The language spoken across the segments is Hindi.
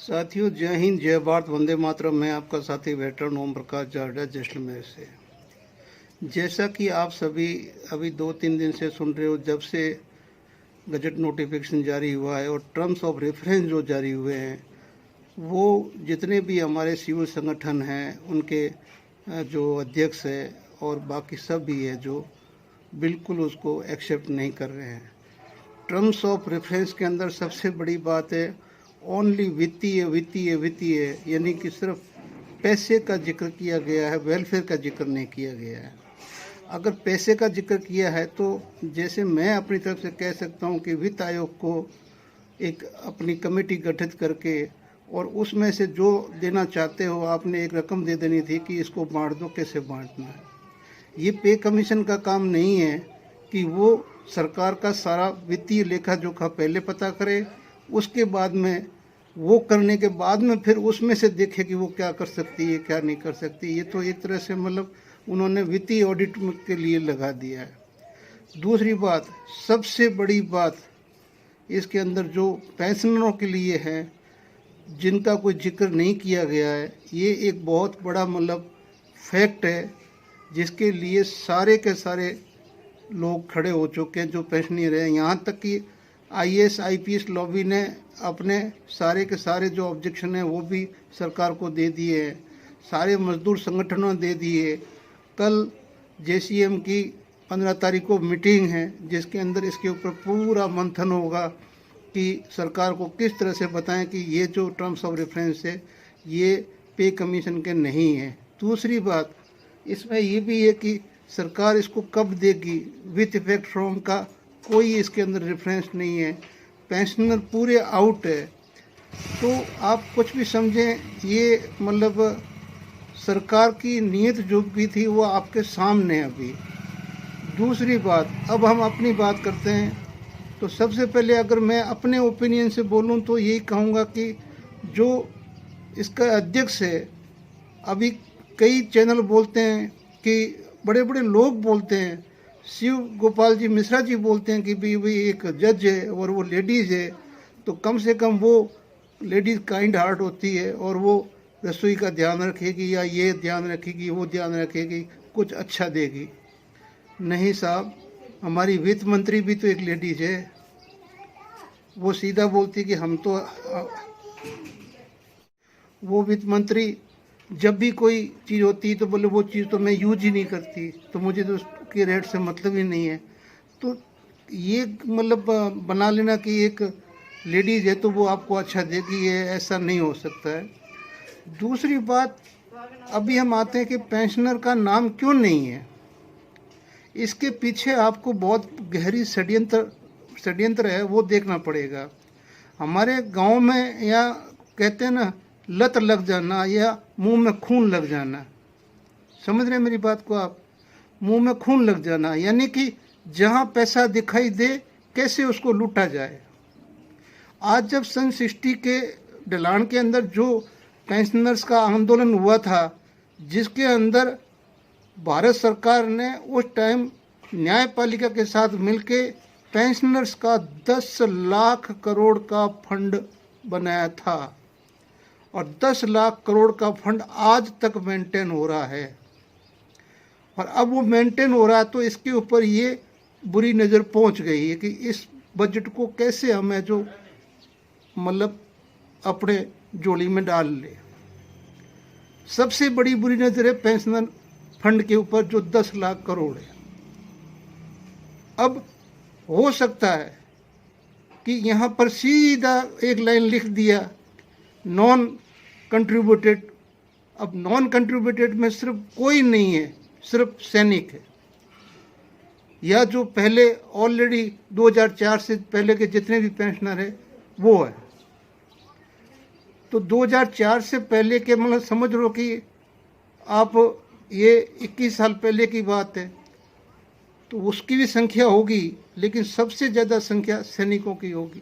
साथियों, जय हिंद, जय भारत, वंदे मातरम। मैं आपका साथी वेटरन ओम प्रकाश जाडेजा जैसलमेर से। जैसा कि आप सभी अभी 2-3 दिन से सुन रहे हो, जब से गजट नोटिफिकेशन जारी हुआ है और टर्म्स ऑफ रेफरेंस जो जारी हुए हैं, वो जितने भी हमारे सिविल संगठन हैं उनके जो अध्यक्ष है और बाकी सब भी है जो बिल्कुल उसको एक्सेप्ट नहीं कर रहे हैं। टर्म्स ऑफ रेफरेंस के अंदर सबसे बड़ी बात है ओनली वित्तीय वित्तीय वित्तीय, यानी कि सिर्फ पैसे का जिक्र किया गया है, वेलफेयर का जिक्र नहीं किया गया है। अगर पैसे का जिक्र किया है तो जैसे मैं अपनी तरफ से कह सकता हूं कि वित्त आयोग को एक अपनी कमेटी गठित करके और उसमें से जो देना चाहते हो आपने एक रकम दे देनी थी कि इसको बांट दो, कैसे बांटना है। ये पे कमीशन का काम नहीं है कि वो सरकार का सारा वित्तीय लेखा जोखा पहले पता करे, उसके बाद में वो करने के बाद में फिर उसमें से देखे कि वो क्या कर सकती है क्या नहीं कर सकती। ये तो एक तरह से मतलब उन्होंने वित्तीय ऑडिट के लिए लगा दिया है। दूसरी बात, सबसे बड़ी बात इसके अंदर जो पेंशनरों के लिए है जिनका कोई जिक्र नहीं किया गया है, ये एक बहुत बड़ा मतलब फैक्ट है जिसके लिए सारे के सारे लोग खड़े हो चुके हैं जो पेंशनर हैं। यहाँ तक कि IAS IPS लॉबी ने अपने सारे के सारे जो ऑब्जेक्शन हैं वो भी सरकार को दे दिए हैं, सारे मजदूर संगठनों ने दे दिए। कल JCM की 15 तारीख को मीटिंग है जिसके अंदर इसके ऊपर पूरा मंथन होगा कि सरकार को किस तरह से बताएं कि ये जो टर्म्स ऑफ रेफरेंस है ये पे कमीशन के नहीं है। दूसरी बात इसमें ये भी है कि सरकार इसको कब देगी, विथ इफेक्ट फ्रॉम का कोई इसके अंदर रेफरेंस नहीं है। पेंशनर पूरे आउट है। तो आप कुछ भी समझें, ये मतलब सरकार की नीयत जो भी थी वो आपके सामने है अभी। दूसरी बात, अब हम अपनी बात करते हैं। तो सबसे पहले अगर मैं अपने ओपिनियन से बोलूं तो यही कहूँगा कि जो इसका अध्यक्ष है, अभी कई चैनल बोलते हैं कि बड़े बड़े लोग बोलते हैं, शिव गोपाल जी मिश्रा जी बोलते हैं कि भाई एक जज है और वो लेडीज़ है, तो कम से कम वो लेडीज़ काइंड हार्ट होती है और वो रसोई का ध्यान रखेगी या ये ध्यान रखेगी वो ध्यान रखेगी, कुछ अच्छा देगी। नहीं साहब, हमारी वित्त मंत्री भी तो एक लेडीज़ है। वो सीधा बोलती कि हम तो वो वित्त मंत्री जब भी कोई चीज़ होती तो बोले वो चीज़ तो मैं यूज ही नहीं करती, तो मुझे तो उसके रेट से मतलब ही नहीं है। तो ये मतलब बना लेना कि एक लेडीज़ है तो वो आपको अच्छा देगी, ये ऐसा नहीं हो सकता है। दूसरी बात, अभी हम आते हैं कि पेंशनर का नाम क्यों नहीं है। इसके पीछे आपको बहुत गहरी षड्यंत्र है, वो देखना पड़ेगा। हमारे गांव में या कहते हैं ना लत लग जाना या मुंह में खून लग जाना, समझ रहे हैं मेरी बात को आप? मुंह में खून लग जाना यानी कि जहां पैसा दिखाई दे कैसे उसको लूटा जाए। आज जब सन 60 के ढलान के अंदर जो पेंशनर्स का आंदोलन हुआ था, जिसके अंदर भारत सरकार ने उस टाइम न्यायपालिका के साथ मिलके पेंशनर्स का 10 लाख करोड़ का फंड बनाया था और 10 लाख करोड़ का फंड आज तक मेंटेन हो रहा है। और अब वो मेंटेन हो रहा है तो इसके ऊपर ये बुरी नज़र पहुंच गई है कि इस बजट को कैसे हमें जो मतलब अपने जोड़ी में डाल ले। सबसे बड़ी बुरी नज़र है पेंशनर फंड के ऊपर जो 10 लाख करोड़ है। अब हो सकता है कि यहाँ पर सीधा एक लाइन लिख दिया नॉन कंट्रीब्यूटेड। अब नॉन कंट्रीब्यूटेड में सिर्फ कोई नहीं है, सिर्फ सैनिक है या जो पहले ऑलरेडी 2004 से पहले के जितने भी पेंशनर है वो है। तो 2004 से पहले के मतलब समझ लो कि आप ये 21 साल पहले की बात है, तो उसकी भी संख्या होगी, लेकिन सबसे ज़्यादा संख्या सैनिकों की होगी।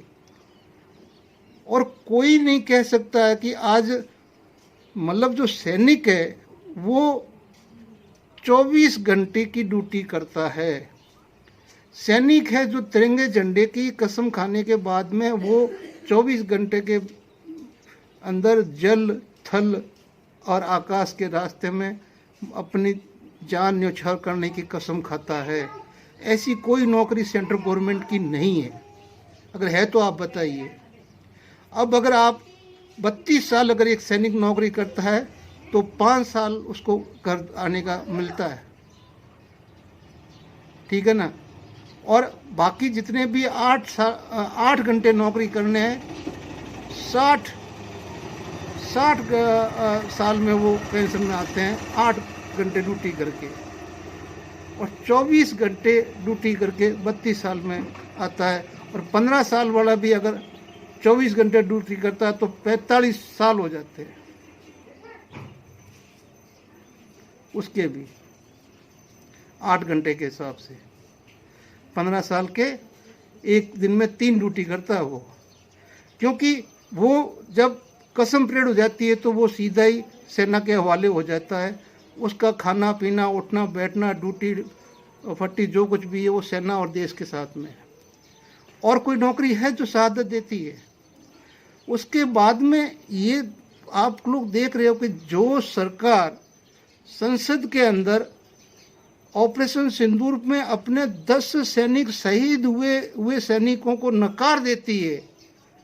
और कोई नहीं कह सकता है कि आज मतलब जो सैनिक है वो 24 घंटे की ड्यूटी करता है। सैनिक है जो तिरंगे झंडे की कसम खाने के बाद में वो 24 घंटे के अंदर जल, थल और आकाश के रास्ते में अपनी जान न्यौछावर करने की कसम खाता है। ऐसी कोई नौकरी सेंट्रल गवर्नमेंट की नहीं है। अगर है तो आप बताइए। अब अगर आप 32 साल अगर एक सैनिक नौकरी करता है तो 5 साल उसको घर आने का मिलता है, ठीक है ना। और बाकी जितने भी 8 घंटे नौकरी करने हैं, 60 साल में वो पेंशन में आते हैं, 8 घंटे ड्यूटी करके, और 24 घंटे ड्यूटी करके 32 साल में आता है। और 15 साल वाला भी अगर 24 घंटे ड्यूटी करता है तो 45 साल हो जाते हैं उसके भी 8 घंटे के हिसाब से। 15 साल के एक दिन में 3 ड्यूटी करता है वो, क्योंकि वो जब कसम परेड हो जाती है तो वो सीधा ही सेना के हवाले हो जाता है। उसका खाना पीना, उठना बैठना, ड्यूटी फट्टी जो कुछ भी है वो सेना और देश के साथ में है। और कोई नौकरी है जो शहादत देती है? उसके बाद में ये आप लोग देख रहे हो कि जो सरकार संसद के अंदर ऑपरेशन सिंदूर में अपने 10 सैनिक शहीद हुए सैनिकों को नकार देती है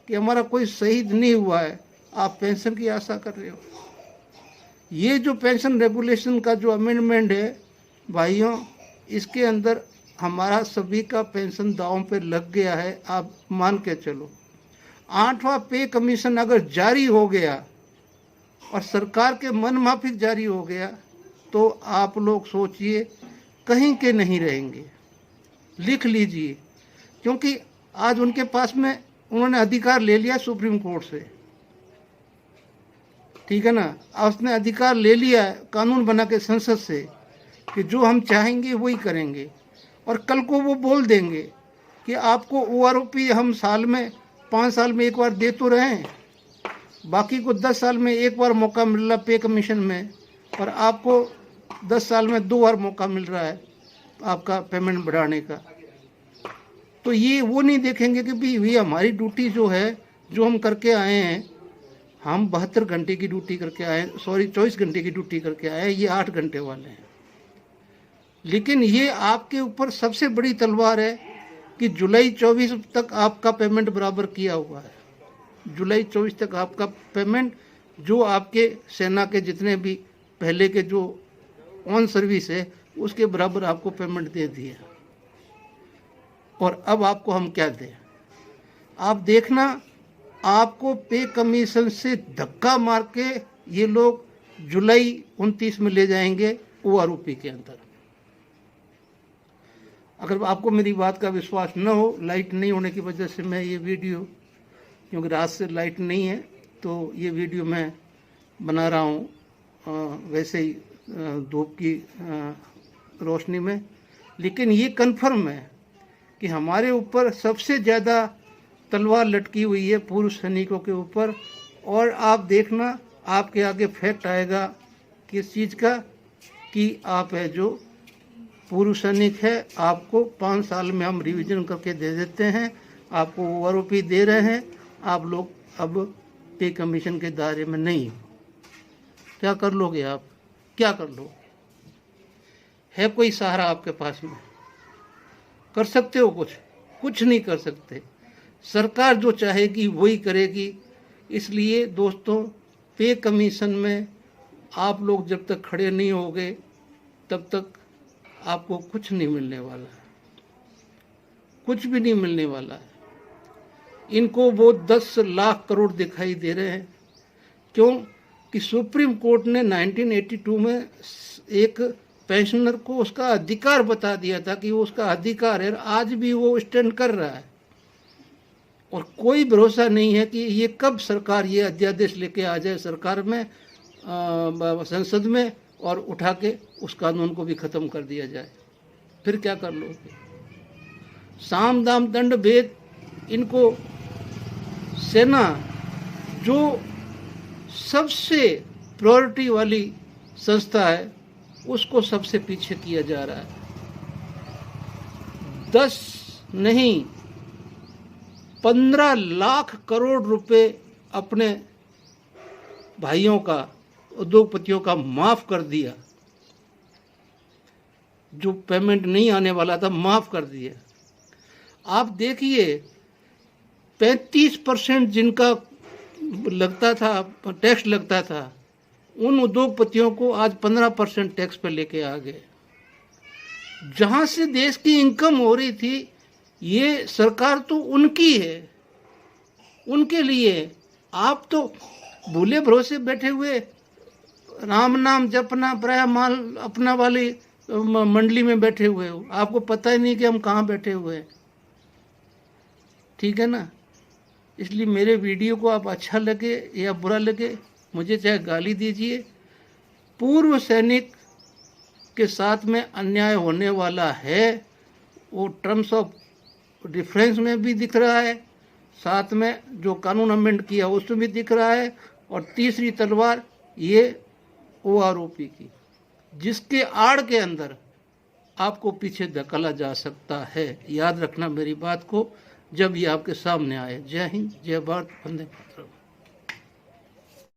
कि हमारा कोई शहीद नहीं हुआ है, आप पेंशन की आशा कर रहे हो। ये जो पेंशन रेगुलेशन का जो अमेंडमेंट है भाइयों, इसके अंदर हमारा सभी का पेंशन दांव पे लग गया है। आप मान के चलो, 8वां पे कमीशन अगर जारी हो गया और सरकार के मन माफिक जारी हो गया तो आप लोग सोचिए कहीं के नहीं रहेंगे। लिख लीजिए, क्योंकि आज उनके पास में उन्होंने अधिकार ले लिया सुप्रीम कोर्ट से, ठीक है ना। उसने अधिकार ले लिया कानून बना के संसद से कि जो हम चाहेंगे वही करेंगे। और कल को वो बोल देंगे कि आपको OROP हम साल में 5 साल में एक बार दे तो रहे हैं, बाकी को 10 साल में एक बार मौका मिल रहा पे कमीशन में, और आपको 10 साल में 2 बार मौका मिल रहा है आपका पेमेंट बढ़ाने का। तो ये वो नहीं देखेंगे कि भाई ये हमारी ड्यूटी जो है, जो हम करके आए हैं, हम 72 घंटे की ड्यूटी करके आए, 24 घंटे की ड्यूटी करके आए, ये 8 घंटे वाले हैं। लेकिन ये आपके ऊपर सबसे बड़ी तलवार है कि जुलाई 24 तक आपका पेमेंट बराबर किया हुआ है। जुलाई 24 तक आपका पेमेंट, जो आपके सेना के जितने भी पहले के जो ऑन सर्विस है उसके बराबर आपको पेमेंट दे दिया। और अब आपको हम क्या दें? आप देखना, आपको पे कमीशन से धक्का मार के ये लोग जुलाई 29 में ले जाएंगे OROP के अंदर। अगर आपको मेरी बात का विश्वास न हो, लाइट नहीं होने की वजह से मैं ये वीडियो, क्योंकि रात से लाइट नहीं है तो ये वीडियो मैं बना रहा हूँ वैसे ही धूप की रोशनी में। लेकिन ये कन्फर्म है कि हमारे ऊपर सबसे ज़्यादा तलवार लटकी हुई है पूर्व सैनिकों के ऊपर। और आप देखना, आपके आगे फैक्ट आएगा किस चीज़ का, कि आप है जो पूर्व सैनिक है, आपको 5 साल में हम रिवीजन करके दे देते हैं, आपको OROP दे रहे हैं, आप लोग अब पे कमीशन के दायरे में नहीं। क्या कर लोगे आप? क्या कर लो? है कोई सहारा आपके पास में? कर सकते हो कुछ? कुछ नहीं कर सकते। सरकार जो चाहेगी वही करेगी। इसलिए दोस्तों, पे कमीशन में आप लोग जब तक खड़े नहीं होगे तब तक आपको कुछ नहीं मिलने वाला है, कुछ भी नहीं मिलने वाला है। इनको वो 10 लाख करोड़ दिखाई दे रहे हैं। क्यों? कि सुप्रीम कोर्ट ने 1982 में एक पेंशनर को उसका अधिकार बता दिया था कि वो उसका अधिकार है, आज भी वो स्टैंड कर रहा है। और कोई भरोसा नहीं है कि ये कब सरकार ये अध्यादेश लेके आ जाए सरकार में, संसद में, और उठा के उस कानून को भी ख़त्म कर दिया जाए। फिर क्या कर लोगे? साम दाम दंड भेद, इनको सेना जो सबसे प्रायोरिटी वाली संस्था है उसको सबसे पीछे किया जा रहा है। 10 नहीं 15 लाख करोड़ रुपए अपने भाइयों का, उद्योगपतियों का माफ कर दिया। जो पेमेंट नहीं आने वाला था माफ कर दिया। आप देखिए 35% जिनका लगता था, टैक्स लगता था, उन उद्योगपतियों को आज 15% टैक्स पे लेके आ गए। जहां से देश की इनकम हो रही थी, ये सरकार तो उनकी है, उनके लिए। आप तो भूले भरोसे बैठे हुए राम नाम जपना, प्राय माल अपना वाली मंडली में बैठे हुए हो। आपको पता ही नहीं कि हम कहाँ बैठे हुए हैं। ठीक है ना? इसलिए मेरे वीडियो को आप अच्छा लगे या बुरा लगे, मुझे चाहे गाली दीजिए। पूर्व सैनिक के साथ में अन्याय होने वाला है, वो टर्म्स ऑफ डिफरेंस में भी दिख रहा है, साथ में जो कानून अमेंड किया उसमें भी दिख रहा है, और तीसरी तलवार ये OROP की, जिसके आड़ के अंदर आपको पीछे धकेला जा सकता है। याद रखना मेरी बात को जब ये आपके सामने आए। जय हिंद, जय भारत, वंदे मातरम।